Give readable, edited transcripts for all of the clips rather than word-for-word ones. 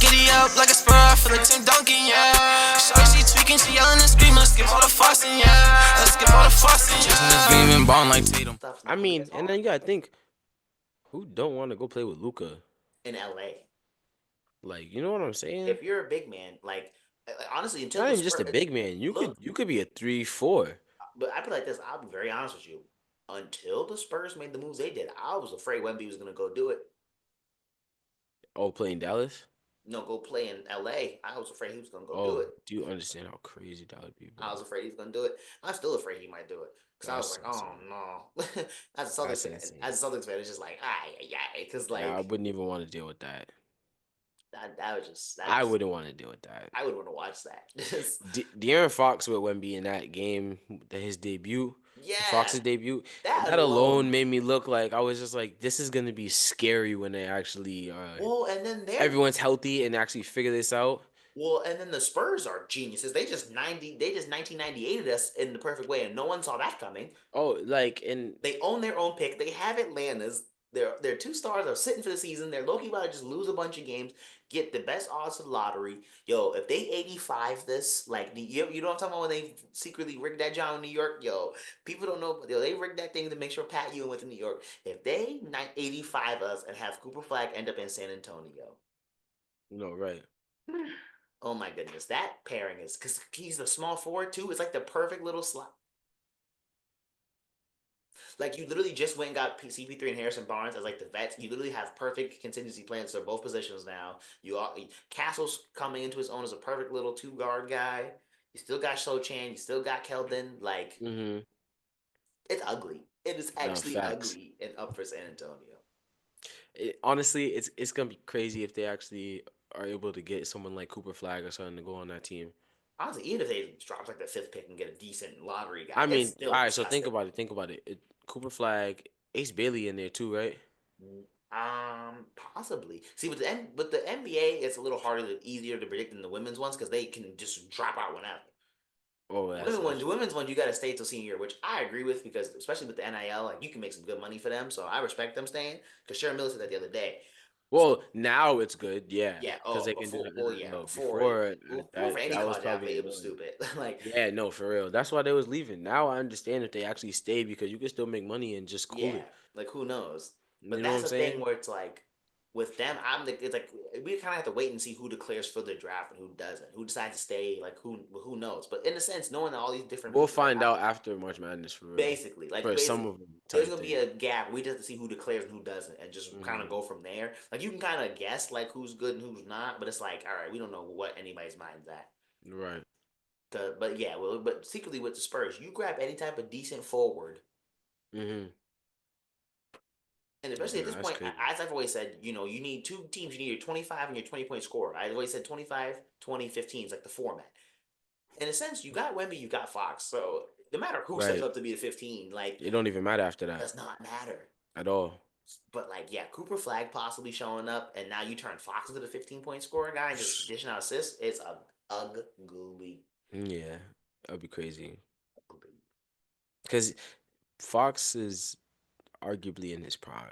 Giddy up like a spur, I feel like Tim Duncan, yeah. Shorty, she tweaking, she yelling and screaming. Let's skip all the fussing, yeah. Let's skip all the fussing. Just in this gleaming, ballin' like Tatum. I mean, and then you gotta think, who don't want to go play with Luca? in LA. Like, you know what I'm saying? If you're a big man, like honestly, until Not the even just a Spurs big man. You look, could be a 3-4. but I put it like this. I'll be very honest with you. Until the Spurs made the moves they did, I was afraid Wemby was gonna go do it. Oh, playing Dallas. No, go play in LA. I was afraid he was gonna go do Oh, it. do you understand how crazy that would be, I bro? was afraid he was gonna do it. I'm still afraid he might do it because I was That's like, oh insane. no. That's As insane. a Celtics fan, it's just like, yeah, because Yeah, I like wouldn't even want to deal with that. that I just wouldn't want to deal with that. I would want to watch that. De'Aaron Fox with Wemby in that game, his debut, Yeah, Fox's debut, that that alone alone. made me look like I was just like, this is gonna be scary when they actually Well, and then everyone's healthy and actually figure this out. the Spurs are geniuses. They just 1998'd us in the perfect way, and no one saw that coming. Oh, like and They own their own pick. They have Atlanta's. Their two stars are sitting for the season. They're low-key about to just lose a bunch of games, get the best odds of the lottery. Yo, if they 85 this, like you know what I'm talking about when they secretly rigged that job in New York? Yo, people don't know, but yo, they rigged that thing to make sure Pat Ewing went to New York. If they 85 us and have Cooper Flag end up in San Antonio, no, right. oh my goodness, that pairing is because he's the small forward too. It's like the perfect little slot. Like you literally just went and got CP3 and Harrison Barnes as like the vets. You literally have perfect contingency plans for both positions now. Castle's coming into his own as a perfect little two guard guy. You still got Sochan. You still got Keldon. Like Mm-hmm. it's ugly. It is No actually facts. ugly and up for San Antonio. Honestly, it's gonna be crazy if they actually are able to get someone like Cooper Flag or something to go on that team. Honestly, even if they drop like the fifth pick and get a decent lottery guy, I it's mean, still all right. So disgusting. think about it. Cooper Flag, Ace Bailey in there too, right? Possibly. See, with the NBA, it's a little easier to predict than the women's ones because they can just drop out whenever. Oh, The that's women's one, you got to stay till senior year, which I agree with because especially with the NIL, like you can make some good money for them. So I respect them staying. Because Sharon Miller said that the other day. well. Now it's good, yeah, Yeah. because Oh, they can do the yeah. NIL. Before Before for that, any that was college probably athlete, it was annoying. stupid. Like, Yeah, no, for real. That's why they was leaving. Now I understand if they actually stayed because you can still make money and just cool yeah, it. like who knows? But You know what that's I'm the thing saying? where it's like with them, it's like we kind of have to wait and see who declares for the draft and who doesn't, who decides to stay, like who knows. But in a sense, knowing that all these different We'll pieces are find out after March Madness for real. For some basically of them there's type gonna be thing. a gap. We just have to see who declares and who doesn't, and just kind of Hmm. go from there. Like you can kind of guess like who's good and who's not, but it's like all right, we don't know what anybody's mind's at. Right. But yeah, well, but secretly with the Spurs, you grab any type of decent forward. Hmm. And Yeah, especially at no, this that's point, crazy. as I've always said, you need two teams. You need your 25 and your 20-point scorer. I've always said 25, 20, 15 is like the format. In a sense, you got Wemby, you got Fox. So no matter who steps Right. up to be the 15, like, It don't even matter after that does not matter. at all. But like, yeah, Cooper Flag possibly showing up, and now you turn Fox into the 15-point scorer guy and just dishing out assists. It's a ugly. Yeah, that'd be crazy. Because Fox is arguably in his prime.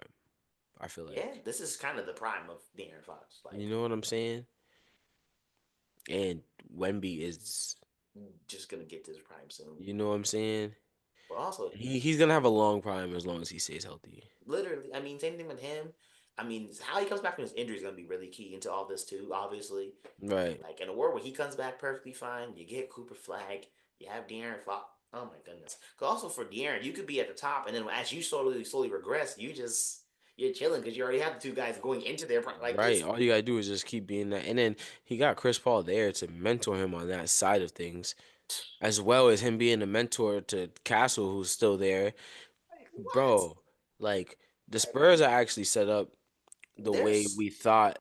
I feel Yeah, like. this is kind of the prime of De'Aaron Fox. You Like, know what I'm saying? And Wemby is, just gonna get to his prime soon. you know what I'm saying? But also, He's gonna have a long prime as long as he stays healthy. literally, I mean, same thing with him. I mean, how he comes back from his injury is going to be really key into all this too. Obviously, Right. like in a world where he comes back perfectly fine, you get Cooper Flag, you have De'Aaron Fox. Oh my goodness! 'Cause also for De'Aaron, you could be at the top, and then as you slowly regress, you're chilling because you already have the two guys going into their prime. Like Right. it's All you gotta do is just keep being that. And then he got Chris Paul there to mentor him on that side of things, as well as him being a mentor to Castle, who's still there. like what? Bro, like the Like Spurs are actually set up the way there's we thought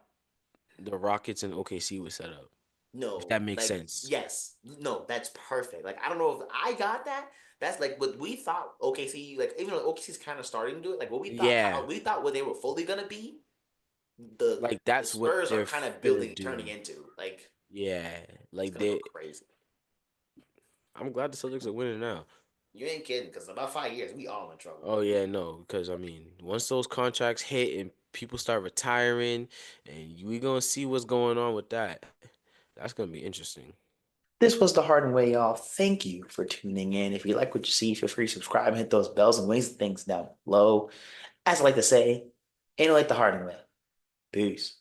the Rockets and OKC was set up. If no, that makes like sense. yes, no, that's perfect. Like I don't know if I got that. That's like what we thought OKC, like even though OKC's kind of starting to do it, like what we thought, how Yeah. we thought what they were fully gonna be, the Like the that's what Spurs are they're kind of finna building, turning do. into. Like Yeah. it's Like gonna go they crazy. I'm glad the Celtics are winning now. You ain't kidding, because in about 5 years, we all in trouble. Oh yeah, no, because I mean, once those contracts hit and people start retiring, and we gonna see what's going on with that. That's gonna be interesting. This was the Harden Way, y'all. Thank you for tuning in. If you like what you see, feel free to subscribe and hit those bells and things down below. As I like to say, ain't it like the Harden Way. Peace.